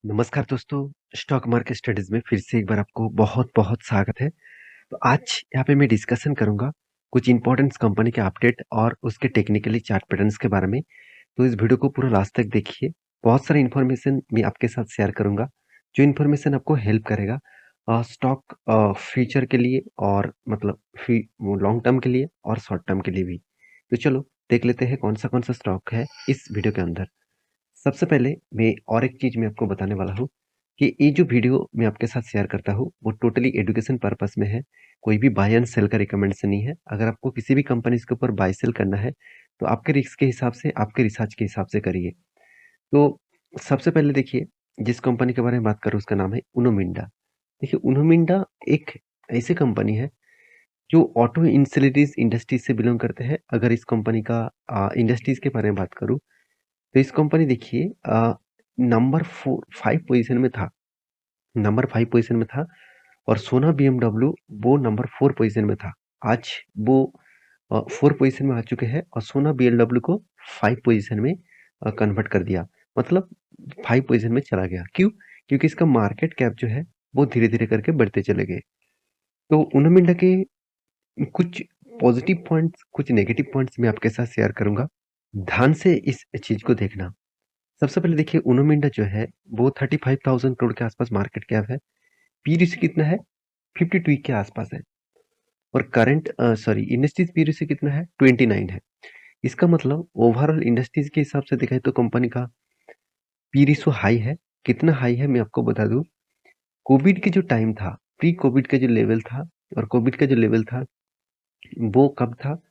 नमस्कार दोस्तों, stock market studies में फिर से एक बार आपको बहुत-बहुत स्वागत है। तो आज यहाँ पे मैं डिस्कशन करूँगा कुछ इम्पोर्टेंट कंपनी के अपडेट और उसके टेक्निकली चार्ट पैटर्न्स के बारे में। तो इस वीडियो को पूरा लास्ट तक देखिए। बहुत सारी इन्फॉर्मेशन मैं आपके साथ शेयर करूँगा, जो इन्फॉर्मेशन आपको हेल्प करेगा स्टॉक फ्यूचर के लिए और मतलब वो लॉन्ग टर्म के लिए और शॉर्ट टर्म के लिए भी। तो चलो देख लेते हैं कौन-सा स्टॉक है इस वीडियो के अंदर। सबसे पहले मैं और एक चीज़ मैं आपको बताने वाला हूँ कि ये जो वीडियो मैं आपके साथ शेयर करता हूँ, वो टोटली एजुकेशन पर्पस में है। कोई भी बाय एंड सेल का रिकमेंडेशन नहीं है। अगर आपको किसी भी कंपनी के ऊपर बाय सेल करना है, तो आपके रिस्क के हिसाब से, आपके रिसर्च के हिसाब से करिए। तो सबसे पहले देखिए, जिस कंपनी के बारे में बात करूँ उसका नाम है उनो मिंडा। देखिए उनो मिंडा एक ऐसी कंपनी है जो ऑटो इंसुलेटरीज इंडस्ट्रीज से बिलोंग करते हैं। अगर इस कंपनी का इंडस्ट्रीज के बारे में बात करूँ, तो इस कंपनी देखिए नंबर 5 पोजीशन में था। नंबर 5 पोजीशन में था और सोना बीएमडब्ल्यू वो नंबर 4 पोजीशन में था। आज वो 4 पोजीशन में आ चुके हैं और सोना बीएलडब्ल्यू को 5 पोजीशन में कन्वर्ट कर दिया। मतलब 5 पोजीशन में चला गया। क्यों? क्योंकि इसका मार्केट कैप जो है वो धीरे-धीरे करके बढ़ते चले गए। तो उनो मिंडा के कुछ पॉजिटिव पॉइंट्स, कुछ नेगेटिव पॉइंट्स मैं आपके साथ शेयर करूँगा। ध्यान से इस चीज़ को देखना। सबसे पहले देखिए उनो मिंडा जो है वो 35,000 करोड़ के आसपास मार्केट कैप है। पी/सी कितना है? 52 के आसपास है और करंट इंडस्ट्रीज पी/सी कितना है? 29 है। इसका मतलब ओवरऑल इंडस्ट्रीज के हिसाब से देखा तो कंपनी का पी/सी हाई है। कितना हाई है मैं आपको बता दूं। कोविड के जो टाइम था, प्री कोविड का जो लेवल था और कोविड का जो लेवल था वो कब था?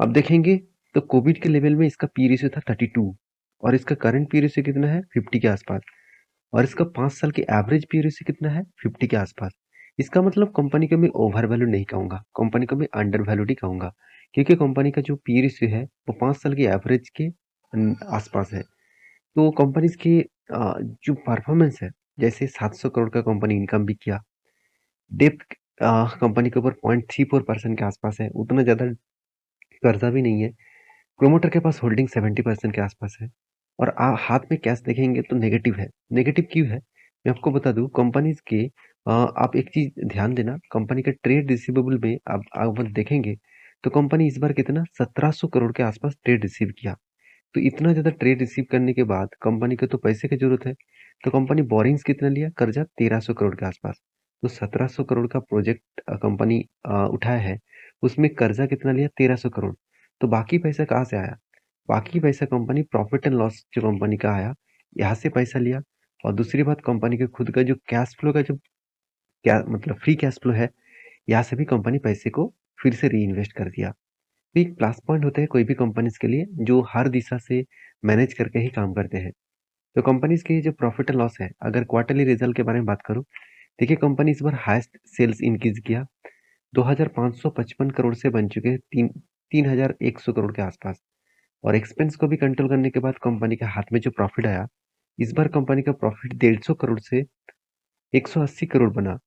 अब देखेंगे तो कोविड के लेवल में इसका पी/सी था 32 और इसका करंट पी/सी कितना है? 50 के आसपास। और इसका 5 साल की एवरेज पीरियड कितना है? 50 के आसपास। इसका मतलब कंपनी को मैं ओवर वैल्यू नहीं कहूँगा, कंपनी को मैं अंडर वैल्यूड ही कहूँगा। क्योंकि कंपनी का जो पीरियड है वो 5 साल की एवरेज के आसपास है। तो कंपनीज की जो परफॉर्मेंस है, जैसे 700 करोड़ का कंपनी इनकम भी किया। डेप्थ कंपनी के ऊपर 0.34% के आसपास है, उतना ज़्यादा कर्जा भी नहीं है। प्रोमोटर के पास होल्डिंग 70% के आसपास है और हाथ में कैश देखेंगे तो नेगेटिव है। नेगेटिव क्यों है? मैं आपको बता दूँ कंपनीज़ के आप एक चीज़ ध्यान देना, कंपनी के ट्रेड रिसीवेबल में आप देखेंगे तो कंपनी इस बार कितना 1700 करोड़ के आसपास ट्रेड रिसीव किया। तो इतना ज़्यादा ट्रेड रिसीव करने के बाद कंपनी को तो पैसे की ज़रूरत है। तो कंपनी बोरिंग्स कितना लिया? कर्जा 1300 करोड़ के आसपास। तो 1700 करोड़ का प्रोजेक्ट कंपनी उठाया है, उसमें कर्जा कितना लिया? 1300 करोड़। तो बाकी पैसा कहाँ से आया? बाकी पैसा कंपनी प्रॉफिट एंड लॉस जो कंपनी का आया, यहाँ से पैसा लिया। और दूसरी बात कंपनी के खुद का जो कैश फ्लो का जो क्या मतलब फ्री कैश फ्लो है, यहाँ से भी कंपनी पैसे को फिर से रीइन्वेस्ट कर दिया। तो एक प्लस पॉइंट होते हैं कोई भी कंपनीज के लिए जो हर दिशा से मैनेज करके ही काम करते हैं। तो कंपनीज की जो प्रॉफिट एंड लॉस है, अगर क्वार्टरली रिजल्ट के बारे में बात करूँ, देखिए कंपनी इस बार हाईएस्ट सेल्स इंक्रीज किया। 2555 करोड़ से बन चुके हैं 3100 करोड़ के आसपास। और एक्सपेंस को भी कंट्रोल करने के बाद कंपनी के हाथ में जो प्रॉफिट आया, इस बार कंपनी का प्रॉफिट 150 करोड़ से 180 करोड़ बना।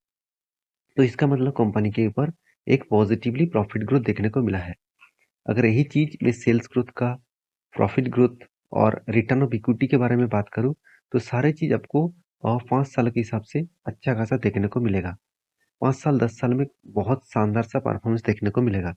तो इसका मतलब कंपनी के ऊपर एक पॉजिटिवली प्रॉफिट ग्रोथ देखने को मिला है। अगर यही चीज मैं सेल्स ग्रोथ का, प्रॉफिट ग्रोथ और रिटर्न ऑफ इक्विटी के बारे में बात करूं, तो सारे चीज आपको 5 साल के हिसाब से अच्छा खासा देखने को मिलेगा। 5 साल 10 साल में बहुत शानदार सा परफॉर्मेंस देखने को मिलेगा।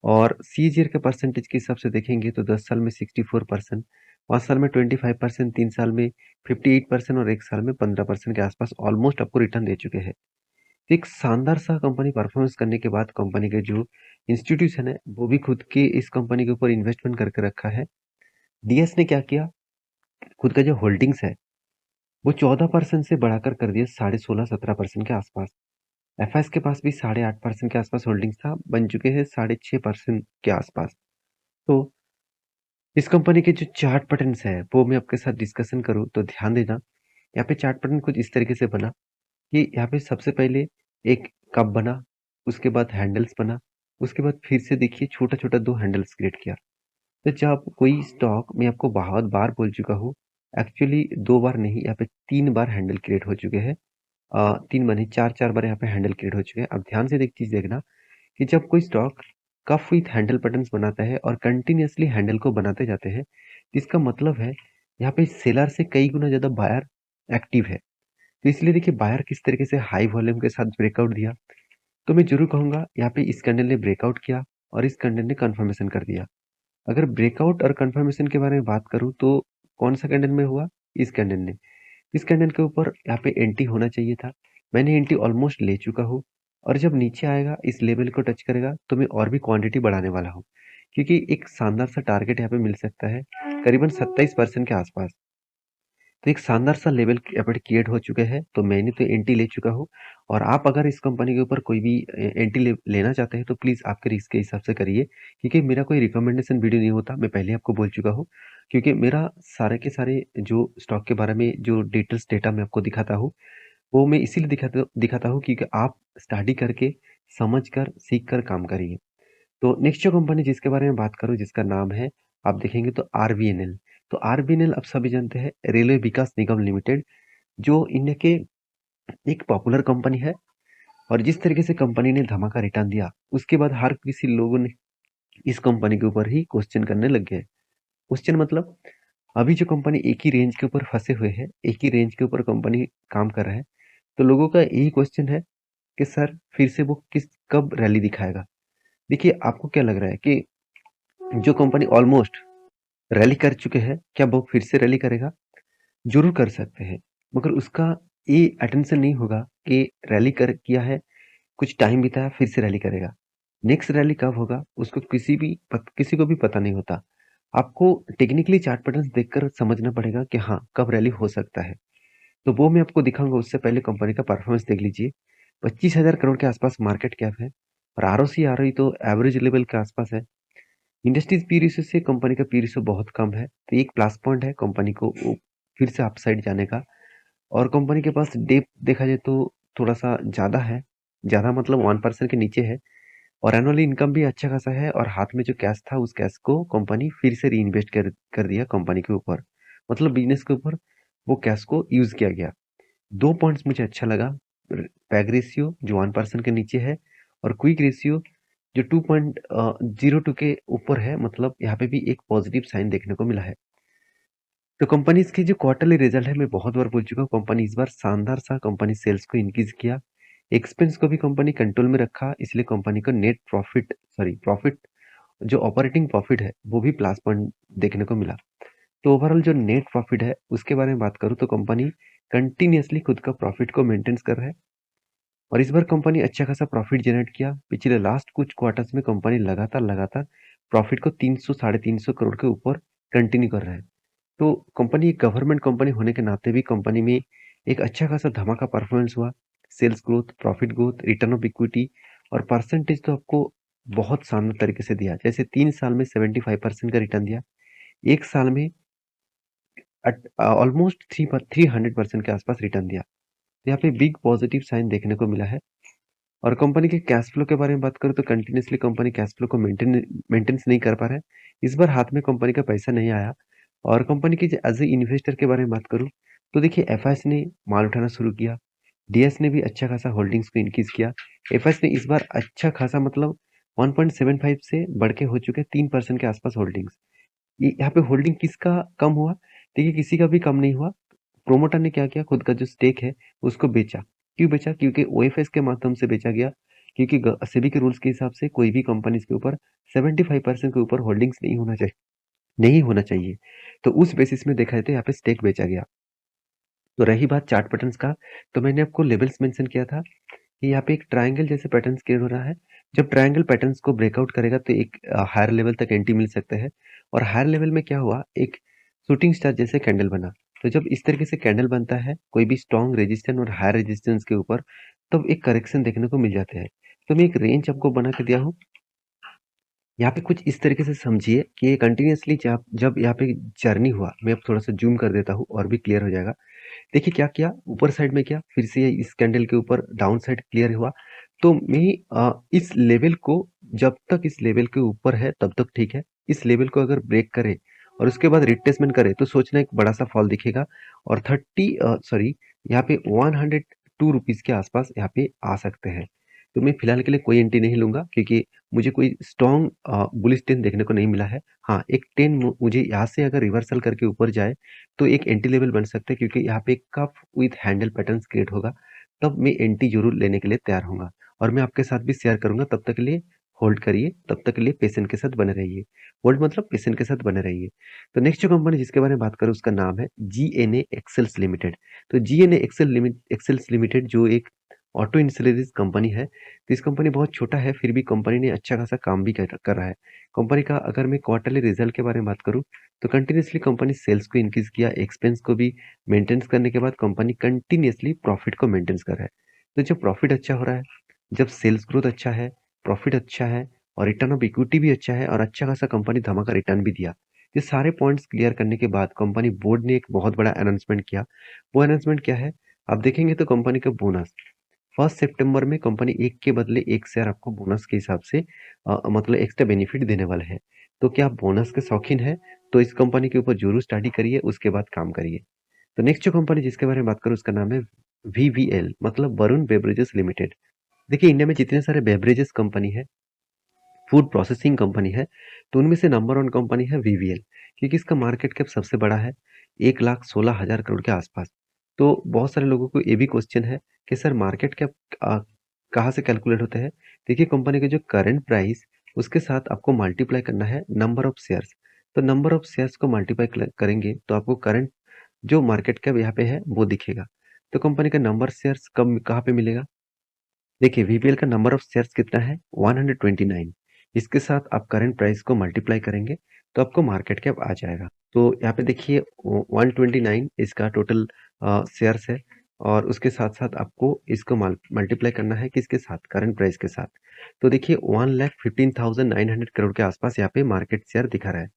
और सीएजीआर के परसेंटेज के हिसाब से देखेंगे तो 10 साल में 64%, 5 साल में 25%, 3 साल में 58% और 1 साल में 15% के आसपास ऑलमोस्ट आपको रिटर्न दे चुके हैं। तो एक शानदार सा कंपनी परफॉर्मेंस करने के बाद कंपनी के जो इंस्टीट्यूशन है वो भी खुद के इस कंपनी के ऊपर इन्वेस्टमेंट करके रखा है। डीएस ने क्या किया, खुद का जो होल्डिंग्स है वो 14% से बढ़ाकर कर दिया 16.5-17% के आसपास। एफएस के पास भी 8.5% के आसपास होल्डिंग्स था, बन चुके हैं 6.5% के आसपास। तो इस कंपनी के जो चार्ट पैटर्न्स है वो मैं आपके साथ डिस्कशन करूँ तो ध्यान देना। यहाँ पे चार्ट पैटर्न कुछ इस तरीके से बना कि यहाँ पे सबसे पहले एक कप बना, उसके बाद हैंडल्स बना, उसके बाद फिर से देखिए छोटा-छोटा 2 हैंडल्स क्रिएट किया। तो जब कोई स्टॉक मैं आपको बहुत बार बोल चुका हूँ, एक्चुअली 2 बार नहीं यहाँ पे 3 बार हैंडल क्रिएट हो चुके हैं। 3 बार नहीं 4-4 बार यहाँ पे हैंडल क्रिएट हो चुके हैं। अब ध्यान से एक चीज़ देखना कि जब कोई stock cup with handle patterns बनाता है और कंटिन्यूअसली हैंडल को बनाते जाते हैं, तो इसका मतलब है यहाँ पे सेलर से कई गुना ज़्यादा बायर एक्टिव है। तो इसलिए देखिए बायर किस तरीके से हाई वॉल्यूम के साथ ब्रेकआउट दिया। तो मैं ज़रूर कहूँगा यहाँ पे इस कैंडल ने ब्रेकआउट किया और इस कैंडल ने कन्फर्मेशन कर दिया। अगर ब्रेकआउट और कन्फर्मेशन के बारे में बात करूँ तो कौन-सा कैंडल में हुआ? इस कैंडल ने। इस कैंडल के ऊपर यहाँ पे एंट्री होना चाहिए था। मैंने एंट्री ऑलमोस्ट ले चुका हूँ और जब नीचे आएगा इस लेवल को टच करेगा तो मैं और भी क्वांटिटी बढ़ाने वाला हूँ। क्योंकि एक शानदार सा टारगेट यहाँ पे मिल सकता है, करीबन 27% के आसपास। तो एक शानदार सा लेवल यहाँ पे क्रिएट हो चुके हैं, तो मैंने तो एंट्री ले चुका हूँ और आप अगर इस कंपनी के ऊपर कोई भी एंट्री लेना चाहते हैं तो प्लीज़ आपके रिस्क के हिसाब से करिए, क्योंकि मेरा कोई रिकमेंडेशन वीडियो नहीं होता, मैं पहले आपको बोल चुका हूँ। क्योंकि मेरा सारे के सारे जो स्टॉक के बारे में जो डिटेल्स डेटा मैं आपको दिखाता हूँ, वो मैं इसीलिए दिखाता दिखाता हूँ क्योंकि आप स्टडी करके, समझ कर, सीख कर काम करिए। तो नेक्स्ट जो कंपनी जिसके बारे में बात करूँ जिसका नाम है, आप देखेंगे तो आरबीएनएल। तो आरबीएनएल आप सभी जानते हैं रेलवे विकास निगम लिमिटेड, जो इंडिया के एक पॉपुलर कंपनी है और जिस तरीके से कंपनी ने धमाका रिटर्न दिया, उसके बाद हर किसी लोगों ने इस कंपनी के ऊपर ही क्वेश्चन करने लग गए। क्वेश्चन मतलब अभी जो कंपनी एक ही रेंज के ऊपर फंसे हुए हैं, एक ही रेंज के ऊपर कंपनी काम कर रहा है, तो लोगों का यही क्वेश्चन है कि सर फिर से वो कब रैली दिखाएगा? देखिए आपको क्या लग रहा है कि जो कंपनी ऑलमोस्ट रैली कर चुके हैं, क्या वो फिर से रैली करेगा? ज़रूर कर सकते हैं, मगर उसका ये अटेंशन नहीं होगा कि रैली कर किया है, कुछ टाइम बिताया, फिर से रैली करेगा। नेक्स्ट रैली कब होगा, उसको किसी को भी पता नहीं होता। आपको टेक्निकली चार्ट पैटर्न्स देखकर समझना पड़ेगा कि हाँ, कब रैली हो सकता है। तो वो मैं आपको दिखाऊँगा, उससे पहले कंपनी का परफॉर्मेंस देख लीजिए। 25,000 करोड़ के आसपास मार्केट कैप है और आरओसी आरओई तो एवरेज लेवल के आसपास है। इंडस्ट्रीज पी रेशियो से कंपनी का पी रेशियो बहुत कम है, तो एक प्लस पॉइंट है कंपनी को फिर से अपसाइड जाने का। और कंपनी के पास डेप्थ देखा जाए तो थोड़ा सा ज़्यादा है, ज़्यादा मतलब 1% के नीचे है और एनुअली इनकम भी अच्छा खासा है और हाथ में जो कैश था उस कैश को कंपनी फिर से री इन्वेस्ट कर दिया कंपनी के ऊपर, मतलब बिजनेस के ऊपर वो कैश को यूज़ किया गया। 2 पॉइंट्स मुझे अच्छा लगा, पैग रेशियो जो 1% के नीचे है और क्विक रेशियो जो 2.02 के ऊपर है, मतलब यहाँ पे भी एक पॉजिटिव साइन देखने को मिला है। तो कंपनीज की जो क्वार्टरली रिजल्ट है, मैं बहुत बार बोल चुका हूँ, कंपनी इस बार शानदार सा कंपनी सेल्स को इंक्रीज किया, एक्सपेंस को भी कंपनी कंट्रोल में रखा, इसलिए कंपनी को नेट प्रॉफिट प्रॉफिट जो ऑपरेटिंग प्रॉफिट है वो भी प्लस पॉइंट देखने को मिला। तो ओवरऑल जो नेट प्रॉफिट है उसके बारे में बात करूँ तो कंपनी कंटिन्यूअसली खुद का प्रॉफिट को मेंटेन कर रहा है और इस बार कंपनी अच्छा खासा प्रॉफिट जनरेट किया। पिछले लास्ट कुछ क्वार्टर्स में कंपनी लगातार लगातार प्रॉफिट को 300 साढ़े 300 करोड़ के ऊपर कंटिन्यू कर रहा है। तो कंपनी एक गवर्नमेंट कंपनी होने के नाते भी कंपनी में एक अच्छा खासा धमाका परफॉर्मेंस हुआ। Sales growth, profit growth, return of equity और परसेंटेज तो आपको बहुत शानदार तरीके से दिया। जैसे 3 साल में 75% का रिटर्न दिया, 1 साल में ऑलमोस्ट 300% के आसपास रिटर्न दिया। तो यहाँ पे बिग पॉजिटिव साइन देखने को मिला है। और कंपनी के कैश फ्लो के बारे में बात करूँ तो कंटिन्यूअसली कंपनी कैश फ्लो को मेंटेनेंस नहीं कर पा रहा है। इस बार हाथ में कंपनी का पैसा नहीं आया और कंपनी के एज ए इन्वेस्टर के बारे में बात करूँ तो देखिए एफआईएस ने माल उठाना शुरू किया, डीएस ने भी अच्छा खासा होल्डिंग्स को इंक्रीज किया। एफआईएस ने इस बार अच्छा खासा मतलब 1.75 से बढ़ के हो चुके 3% के आसपास होल्डिंग्स। ये यहाँ पे होल्डिंग किसका कम हुआ? देखिए किसी का भी कम नहीं हुआ। प्रोमोटर ने क्या किया, खुद का जो स्टेक है उसको बेचा। क्यों बेचा? क्योंकि ओएफएस के माध्यम से बेचा गया, क्योंकि सेबी के रूल्स के हिसाब से कोई भी कंपनीज के ऊपर 75% के ऊपर होल्डिंग्स नहीं होना चाहिए। तो उस बेसिस में देखा जाए तो यहाँ पे स्टेक बेचा गया। तो रही बात चार्ट पैटर्न्स का, तो मैंने आपको लेवल्स मेंशन किया था कि यहाँ पे एक ट्रायंगल जैसे पैटर्न्स क्रिएट हो रहा है। जब ट्रायंगल पैटर्न्स को ब्रेकआउट करेगा तो एक हायर लेवल तक एंट्री मिल सकता है और हायर लेवल में क्या हुआ, एक शूटिंग स्टार जैसे कैंडल बना। तो जब इस तरीके से कैंडल बनता है कोई भी स्ट्रॉन्ग रेजिस्टेंस और हायर रेजिस्टेंस के ऊपर, तब एक करेक्शन देखने को मिल जाता है। तो मैं एक रेंज आपको बना के दिया हूँ, यहाँ पे कुछ इस तरीके से समझिए कि ये कंटिन्यूअसली जब जब यहाँ पे जर्नी हुआ, मैं अब थोड़ा सा जूम कर देता हूँ और भी क्लियर हो जाएगा। देखिए क्या किया, ऊपर साइड में किया, फिर से इस कैंडल के ऊपर डाउन साइड क्लियर हुआ। तो मैं इस लेवल को, जब तक इस लेवल के ऊपर है तब तक ठीक है। इस लेवल को अगर ब्रेक करे और उसके बाद रिट्रेसमेंट करे तो सोचना एक बड़ा सा फॉल दिखेगा और यहाँ पे 102 रुपीज के आसपास यहाँ पे आ सकते हैं। तो मैं फिलहाल के लिए कोई एंट्री नहीं लूँगा क्योंकि मुझे कोई स्ट्रॉन्ग बुलिश ट्रेंड देखने को नहीं मिला है। हाँ, एक ट्रेंड मुझे यहाँ से अगर रिवर्सल करके ऊपर जाए, तो एक एंट्री लेवल बन सकता है क्योंकि यहाँ पे cup with handle patterns create होगा, तब मैं एंट्री ज़रूर लेने के लिए तैयार होऊँगा और मैं आपके साथ भी शेयर करूँगा। तब तक के लिए होल्ड करिए, तब तक के लिए पेशेंट के साथ बने रहिए। होल्ड मतलब पेशेंट के साथ बने रहिए। तो नेक्स्ट जो कंपनी जिसके बारे में बात करूँ उसका नाम है जीएनए एक्सेल्स लिमिटेड। तो जीएनए एक्सेल्स लिमिटेड जो एक ऑटो इंश्योरेंस कंपनी है, तो इस कंपनी बहुत छोटा है, फिर भी कंपनी ने अच्छा खासा काम भी कर रहा है। कंपनी का अगर मैं क्वार्टरली रिजल्ट के बारे में बात करूँ, तो कंटिन्यूअसली कंपनी सेल्स को इंक्रीज किया, एक्सपेंस को भी मेंटेन्स करने के बाद कंपनी कंटिन्यूअसली प्रॉफिट को मेंटेन्स कर रहा है। तो जब प्रॉफिट अच्छा हो रहा है, जब सेल्स ग्रोथ अच्छा है, प्रॉफिट अच्छा है और रिटर्न ऑफ इक्विटी भी अच्छा है और अच्छा खासा कंपनी धमाका रिटर्न भी दिया। ये सारे पॉइंट्स क्लियर करने के बाद कंपनी बोर्ड ने एक बहुत बड़ा अनाउंसमेंट किया। वो अनाउंसमेंट क्या है? आप देखेंगे तो कंपनी का बोनस 1 सितंबर में कंपनी 1 के बदले 1 शेयर आपको बोनस के हिसाब से मतलब एक्स्ट्रा बेनिफिट देने वाला है। तो क्या आप बोनस के शौकीन हैं? तो इस कंपनी के ऊपर ज़रूर स्टडी करिए, उसके बाद काम करिए। तो नेक्स्ट जो कंपनी जिसके बारे में बात करूँ उसका नाम है वीवीएल मतलब वरुण बेवरेजेस लिमिटेड। देखिए इंडिया में जितने सारे बेवरेजेस कंपनी है, फूड प्रोसेसिंग कंपनी है, तो उनमें से नंबर 1 कंपनी है वीवीएल क्योंकि इसका मार्केट कैप सबसे बड़ा है, 1,16,000 करोड़ के आसपास। तो बहुत सारे लोगों को ये भी क्वेश्चन है कि सर मार्केट कैप कहाँ से कैलकुलेट होता है? देखिए कंपनी का जो करंट प्राइस उसके साथ आपको मल्टीप्लाई करना है नंबर ऑफ शेयर्स। तो नंबर ऑफ शेयर्स को मल्टीप्लाई करेंगे तो आपको करंट जो मार्केट कैप यहाँ पे है वो दिखेगा। तो कंपनी का नंबर शेयर्स कब कहाँ पे मिलेगा? देखिए वीपीएल का नंबर ऑफ शेयर्स कितना है 129। इसके साथ आप करंट प्राइस को मल्टीप्लाई करेंगे तो आपको मार्केट कैप आ जाएगा। तो यहाँ पे देखिए 129 इसका टोटल शेयर्स है और उसके साथ साथ आपको इसको मल्टीप्लाई करना है किसके साथ, करंट प्राइस के साथ। तो देखिए 1,15,900 करोड़ के आसपास यहाँ पे मार्केट शेयर दिखा रहा है,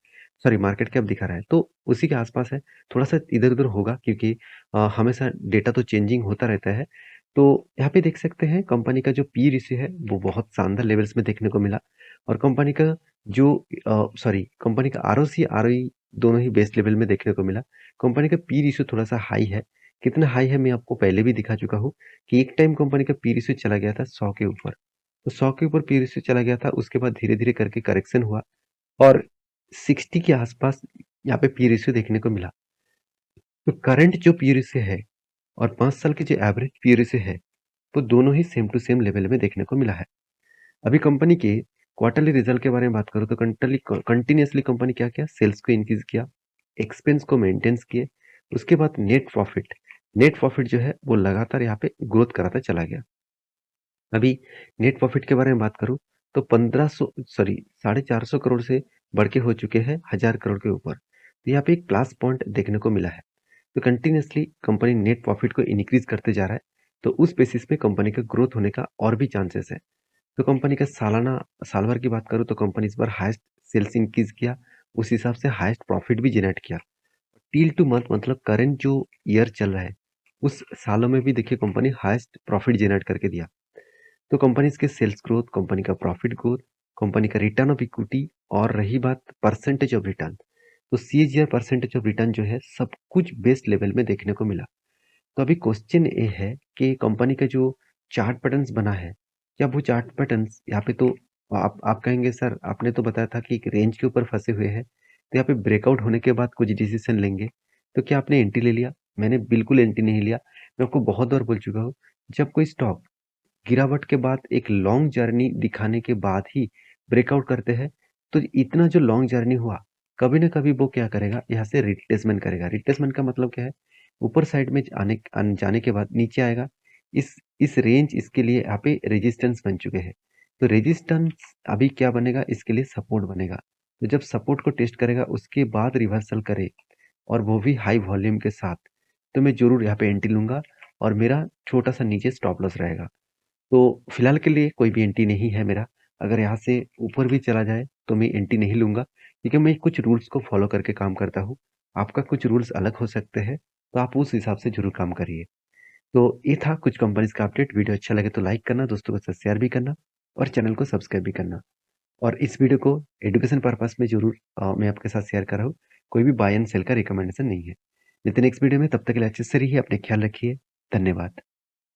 सॉरी मार्केट कैप दिखा रहा है। तो उसी के आसपास है, थोड़ा सा इधर उधर होगा क्योंकि हमेशा डेटा तो चेंजिंग होता रहता है। तो यहाँ पे देख सकते हैं कंपनी का जो पी रेशियो है वो बहुत शानदार लेवल्स में देखने को मिला और कंपनी का जो कंपनी का आरओसी आरओई दोनों ही बेस्ट लेवल में देखने को मिला। कंपनी का पी रेशियो थोड़ा सा हाई है। कितना हाई है मैं आपको पहले भी दिखा चुका हूँ कि एक टाइम कंपनी का पी रेशियो चला गया था 100 के ऊपर। तो 100 के ऊपर पी रेशियो चला गया था, उसके बाद धीरे धीरे करके करेक्शन हुआ और 60 के आसपास यहाँ पे पी रेशियो देखने को मिला। तो करंट जो पी रेशियो है और 5 साल की जो एवरेज पी रेशियो है वो दोनों ही सेम टू सेम लेवल में देखने को मिला है। अभी कंपनी के क्वार्टरली रिजल्ट के बारे में बात करूँ तो कंटिन्यूअसली कंपनी क्या किया, सेल्स को इंक्रीज किया, एक्सपेंस को मेंटेन्स किए, उसके बाद नेट प्रॉफिट जो है वो लगातार यहाँ पे ग्रोथ कराता चला गया। अभी नेट प्रॉफिट के बारे में बात करूँ तो 450 करोड़ से बढ़ के हो चुके हैं 1000 करोड़ के ऊपर। तो यहाँ पे एक प्लस पॉइंट देखने को मिला है। तो कंटिन्यूअसली कंपनी नेट प्रॉफिट को इंक्रीज करते जा रहा है, तो उस बेसिस पे कंपनी का ग्रोथ होने का और भी चांसेस है। तो कंपनी का साल भर की बात करूँ तो कंपनी इस बार हाईएस्ट सेल्स इंक्रीज किया, उस हिसाब से हाईएस्ट प्रॉफिट भी जनरेट किया। टिल टू मंथ मतलब करंट जो ईयर चल रहा है, उस सालों में भी देखिए कंपनी हाईएस्ट प्रॉफिट जनरेट करके दिया। तो कंपनीज के सेल्स ग्रोथ, कंपनी का प्रॉफिट ग्रोथ, कंपनी का रिटर्न ऑफ इक्विटी और रही बात परसेंटेज ऑफ रिटर्न, तो सीएजीआर परसेंटेज ऑफ रिटर्न जो है सब कुछ बेस्ट लेवल में देखने को मिला। तो अभी क्वेश्चन ये है कि कंपनी का जो चार्ट पैटर्न्स बना है, क्या वो चार्ट पैटर्न्स यहाँ पे तो आप कहेंगे सर आपने तो बताया था कि एक रेंज के ऊपर फंसे हुए हैं, तो यहाँ पे ब्रेकआउट होने के बाद कुछ डिसीजन लेंगे। तो क्या आपने एंट्री ले लिया? मैंने बिल्कुल एंट्री नहीं लिया। मैं आपको बहुत बार बोल चुका हूँ, जब कोई स्टॉक गिरावट के बाद एक लॉन्ग जर्नी दिखाने के बाद ही ब्रेकआउट करते हैं, तो इतना जो लॉन्ग जर्नी हुआ, कभी ना कभी वो क्या करेगा, यहाँ से रिट्रेसमेंट करेगा। रिट्रेसमेंट का मतलब क्या है? ऊपर साइड में जाने के बाद नीचे आएगा। इस रेंज इसके लिए यहाँ पे रेजिस्टेंस बन चुके हैं। तो रेजिस्टेंस अभी क्या बनेगा, इसके लिए सपोर्ट बनेगा। तो जब सपोर्ट को टेस्ट करेगा उसके बाद रिवर्सल करे और वो भी हाई वॉल्यूम के साथ, तो मैं जरूर यहाँ पे एंट्री लूंगा और मेरा छोटा सा नीचे स्टॉप लॉस रहेगा। तो फिलहाल के लिए कोई भी एंट्री नहीं है मेरा। अगर यहाँ से ऊपर भी चला जाए तो मैं एंट्री नहीं लूँगा क्योंकि मैं कुछ रूल्स को फॉलो करके काम करता हूँ। आपका कुछ रूल्स अलग हो सकते हैं, तो आप उस हिसाब से ज़रूर काम करिए। तो ये था कुछ कंपनीज़ का अपडेट। वीडियो अच्छा लगे तो लाइक करना, दोस्तों के साथ शेयर भी करना और चैनल को सब्सक्राइब भी करना। और इस वीडियो को एजुकेशन पर्पज़ में ज़रूर मैं आपके साथ शेयर कर रहा हूँ। कोई भी बाय एंड सेल का रिकमेंडेशन नहीं है। मिलते हैं नेक्स्ट वीडियो में, तब तक के लिए अच्छे से रहिए, अपने ख्याल रखिए। धन्यवाद।